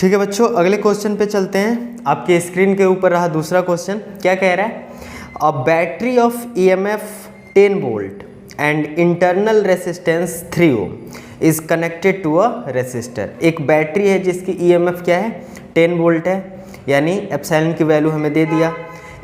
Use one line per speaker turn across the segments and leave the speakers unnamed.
ठीक है बच्चों, अगले क्वेश्चन पे चलते हैं। आपके स्क्रीन के ऊपर रहा दूसरा क्वेश्चन। क्या कह रहा है? A battery of EMF 10 volt and internal resistance 3 ohm is connected to a resistor. एक बैटरी है जिसकी EMF क्या है? 10 वोल्ट है, यानी एप्सिलॉन की वैल्यू हमें दे दिया।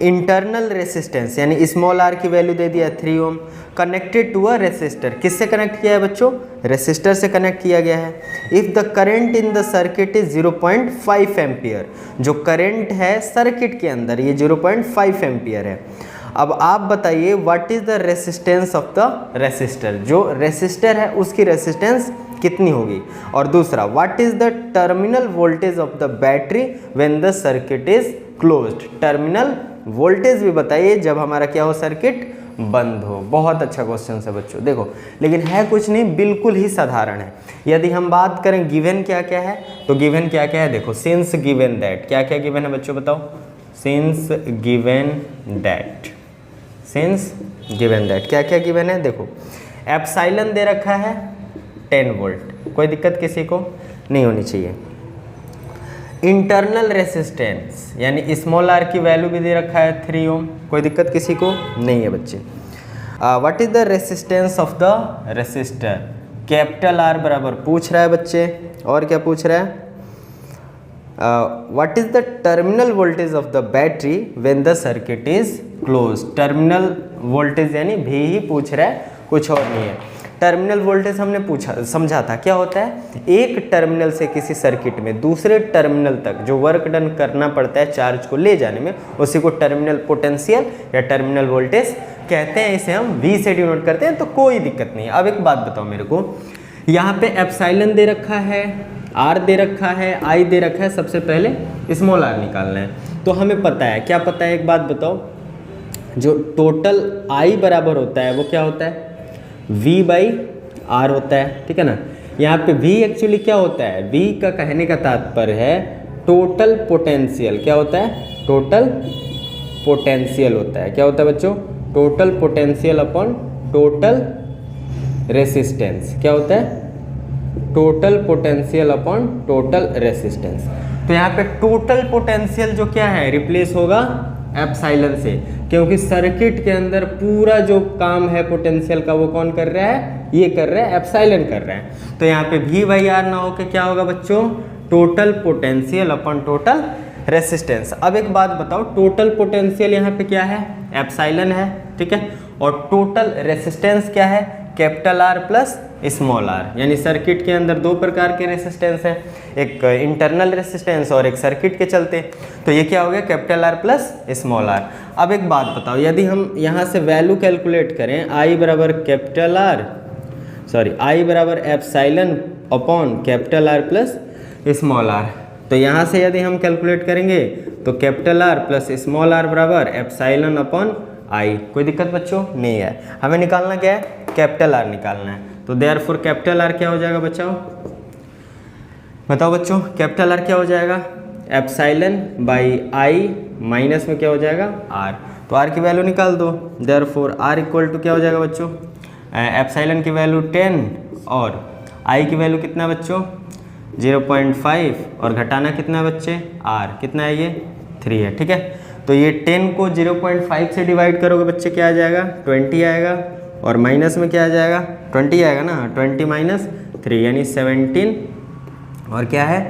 इंटरनल रेसिस्टेंस यानी स्मॉल r की वैल्यू दे दिया 3 ओम। कनेक्टेड टू अ रेसिस्टर, किससे कनेक्ट किया है बच्चों? रेसिस्टर से कनेक्ट किया गया है। If the current in the circuit is 0.5 ampere, जो करंट है सर्किट के अंदर ये 0.5 एम्पियर है। अब आप बताइए what is the resistance of the resistor, जो रेसिस्टर है उसकी रेसिस्टेंस कितनी होगी। और दूसरा, what is the terminal voltage of the battery when the circuit is closed. Terminal voltage भी बताइए जब हमारा क्या हो, सर्किट बंद हो। बहुत अच्छा क्वेश्चन है बच्चों, देखो लेकिन है कुछ नहीं, बिल्कुल ही साधारण है। यदि हम बात करें गिवन क्या क्या है, तो गिवन क्या क्या है देखो, सिंस गिवन दैट। क्या क्या गिवन है बच्चों बताओ? Since given that, since given that क्या क्या गिवन है देखो। एप्सिलॉन दे रखा है 10 वोल्ट, कोई दिक्कत किसी को नहीं होनी चाहिए। इंटरनल रेसिस्टेंस यानी स्मॉल r की वैल्यू भी दे रखा है 3 ओम, कोई दिक्कत किसी को नहीं है बच्चे। What is the resistance of the resistor? Capital R बराबर पूछ रहा है बच्चे, और क्या पूछ रहा है? What is the terminal voltage of the battery when the circuit is close. Terminal voltage यानी भी ही पूछ रहा है, कुछ और नहीं है। टर्मिनल वोल्टेज हमने पूछा समझा था, क्या होता है? एक टर्मिनल से किसी सर्किट में दूसरे टर्मिनल तक जो वर्क डन करना पड़ता है चार्ज को ले जाने में, उसी को टर्मिनल पोटेंशियल या टर्मिनल वोल्टेज कहते हैं। इसे हम V से डिनोट करते हैं, तो कोई दिक्कत नहीं है। अब एक बात बताओ मेरे को, यहाँ पे एप्सिलॉन दे रखा है, R दे रखा है, I दे रखा है। सबसे पहले स्मॉल r निकालना है। तो हमें पता है, क्या पता है एक बात बताओ, जो टोटल I बराबर होता है वो क्या होता है? V बाई R होता है, ठीक है ना। यहाँ पे V एक्चुअली क्या होता है? V का कहने का तात्पर्य है टोटल पोटेंशियल। क्या होता है? टोटल पोटेंशियल होता है। क्या होता है बच्चों? Total potential upon total resistance. क्या होता है? Total potential upon total resistance. तो यहाँ पे टोटल पोटेंशियल जो क्या है, रिप्लेस होगा एप्सिलॉन से, क्योंकि सर्किट के अंदर पूरा जो काम है पोटेंशियल का वो कौन कर रहा है? ये कर रहा है, एप्सिलॉन कर रहा है। तो यहाँ पे V बाई R ना हो के क्या होगा बच्चों? Total potential upon total resistance. अब एक बात बताओ, टोटल पोटेंशियल यहाँ पे क्या है? एप्सिलॉन है, ठीक है। और टोटल रेसिस्टेंस क्या है? Capital R plus small r। यानी सर्किट के अंदर दो प्रकार के रेसिस्टेंस है, एक इंटरनल रेसिस्टेंस और एक सर्किट के चलते। तो ये क्या हो गया? Capital R plus small r। अब एक बात बताओ, यदि हम यहाँ से वैल्यू कैलकुलेट करें, I बराबर कैपिटल R, सॉरी I बराबर epsilon upon capital R plus small r, तो यहाँ से यदि हम कैलकुलेट करेंगे तो capital R plus small r बराबर एप्सिलॉन अपॉन I। कोई दिक्कत बच्चों नहीं है। हमें निकालना क्या है? कैपिटल R निकालना है। तो देयरफॉर कैपिटल R क्या हो जाएगा बच्चों? बताओ बच्चों, कैपिटल R क्या हो जाएगा? एप्सिलॉन बाई I माइनस में क्या हो जाएगा? R। तो R की वैल्यू निकाल दो। देयरफॉर R इक्वल टू क्या हो जाएगा बच्चों? एप्सिलॉन की वैल्यू 10 और I की वैल्यू कितना बच्चों? 0.5 और घटाना कितना है बच्चे? R कितना है? ये 3 है, ठीक है। तो ये 10 को 0.5 से डिवाइड करोगे बच्चे, क्या आ जाएगा? 20 आएगा। और माइनस में क्या आ जाएगा? 20 आएगा ना। 20 माइनस 3 यानी 17, और क्या है?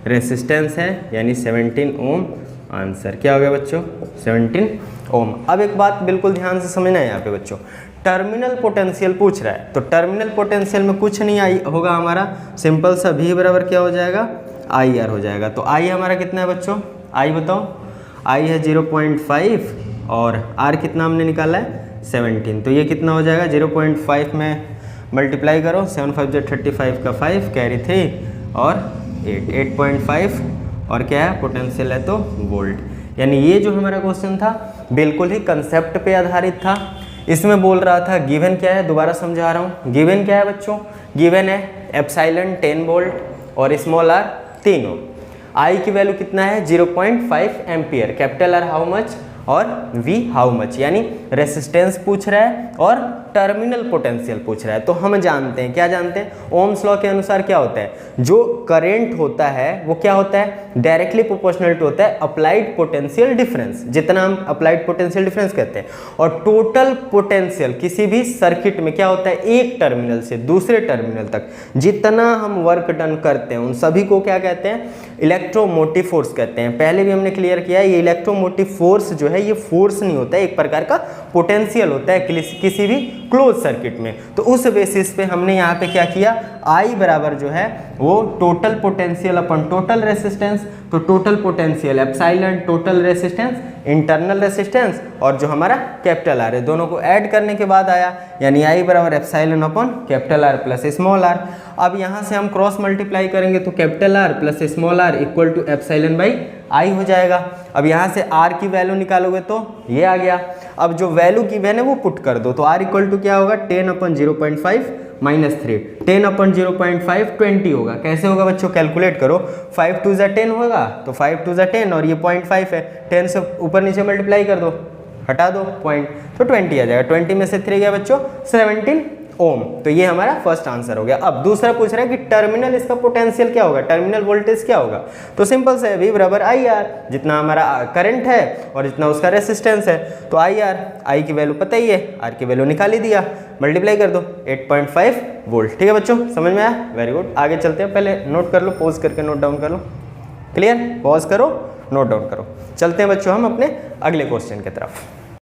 रेसिस्टेंस है, यानी 17 ओम आंसर। क्या हो गया बच्चों? 17 ओम। अब एक बात बिल्कुल ध्यान से समझना है यहाँ पे बच्चों, टर्मिनल पोटेंशियल पूछ रहा है। तो टर्मिनल पोटेंशियल में कुछ नहीं होगा हमारा, सिंपल सा V बराबर क्या हो जाएगा? IR हो जाएगा। तो I हमारा कितना है बच्चों? I बताओ। I है 0.5 और R कितना हमने निकाला है? 17। तो ये कितना हो जाएगा? 0.5 में मल्टीप्लाई करो, 7 5 35 का 5 कैरी 3 और 8.5 और क्या है? पोटेंशियल है तो वोल्ट। यानी ये जो हमारा क्वेश्चन था बिल्कुल ही कंसेप्ट पे आधारित था। इसमें बोल रहा था गिवन क्या है, दोबारा समझा रहा हूँ। गिवन क्या है बच्चों? गिवन है एप्सिलॉन 10 वोल्ट और स्मॉल r 3 ओम। I की वैल्यू कितना है? 0.5 ampere. Capital R how much? और V हाउ मच, यानी रेसिस्टेंस पूछ रहा है और टर्मिनल पोटेंशियल पूछ रहा है। तो हम जानते हैं, क्या जानते हैं, ओम्स लॉ के अनुसार क्या होता है, जो करंट होता है वो क्या होता है, डायरेक्टली प्रोपोर्शनल टू होता है अप्लाइड पोटेंशियल डिफरेंस, जितना हम अप्लाइड पोटेंशियल डिफरेंस कहते हैं। और टोटल पोटेंशियल किसी भी सर्किट में क्या होता है, एक टर्मिनल से दूसरे टर्मिनल तक जितना हम वर्क डन करते हैं उन सभी को क्या कहते हैं, इलेक्ट्रोमोटिव फोर्स कहते हैं। पहले भी हमने क्लियर किया है, ये इलेक्ट्रोमोटिव फोर्स जो है ये फोर्स नहीं होता है, एक प्रकार का पोटेंशियल होता है किसी भी क्लोज सर्किट में। तो उस बेसिस पे हमने यहाँ पे क्या किया, I बराबर जो है वो टोटल पोटेंशियल अपन टोटल रेसिस्टेंस, तो total potential epsilon total resistance internal resistance और जो हमारा कैपिटल आर है, दोनों को ऐड करने के बाद आया, यानी I बराबर epsilon upon capital R plus small r. अब यहाँ से हम क्रॉस मल्टीप्लाई करेंगे तो capital R plus small r equal to epsilon by I हो जाएगा। अब यहाँ से R की वैल्यू निकालोगे तो ये आ गया। अब जो वैल्यू की है वो पुट कर दो, तो R इक्वल टू क्या होगा, 10/0.5 माइनस 3, 10/0.5 20 होगा। कैसे होगा बच्चों, कैलकुलेट करो, 5 2 ज़ा 10 होगा, तो 5 2 ज़ा 10 और ये 0.5 है, 10 से ऊपर नीचे मल्टीप्लाई कर दो, हटा दो पॉइंट, तो 20 आ जाएगा। 20 में से 3 गया बच्चों 17 ओम। तो ये हमारा फर्स्ट आंसर हो गया। अब दूसरा पूछ रहा है कि टर्मिनल इसका पोटेंशियल क्या होगा, टर्मिनल वोल्टेज क्या होगा। तो सिंपल से V बराबर IR, जितना हमारा करंट है और जितना उसका रेसिस्टेंस है, तो IR, I की वैल्यू पता ही है, R की वैल्यू निकाल ही दिया, मल्टीप्लाई कर दो 8.5 वोल्ट। ठीक है बच्चों, समझ में आया, वेरी गुड। आगे चलते हैं, पहले नोट कर लो, पॉज करके नोट डाउन कर लो, क्लियर, पॉज करो, नोट डाउन करो। चलते हैं बच्चों हम अपने अगले क्वेश्चन की तरफ।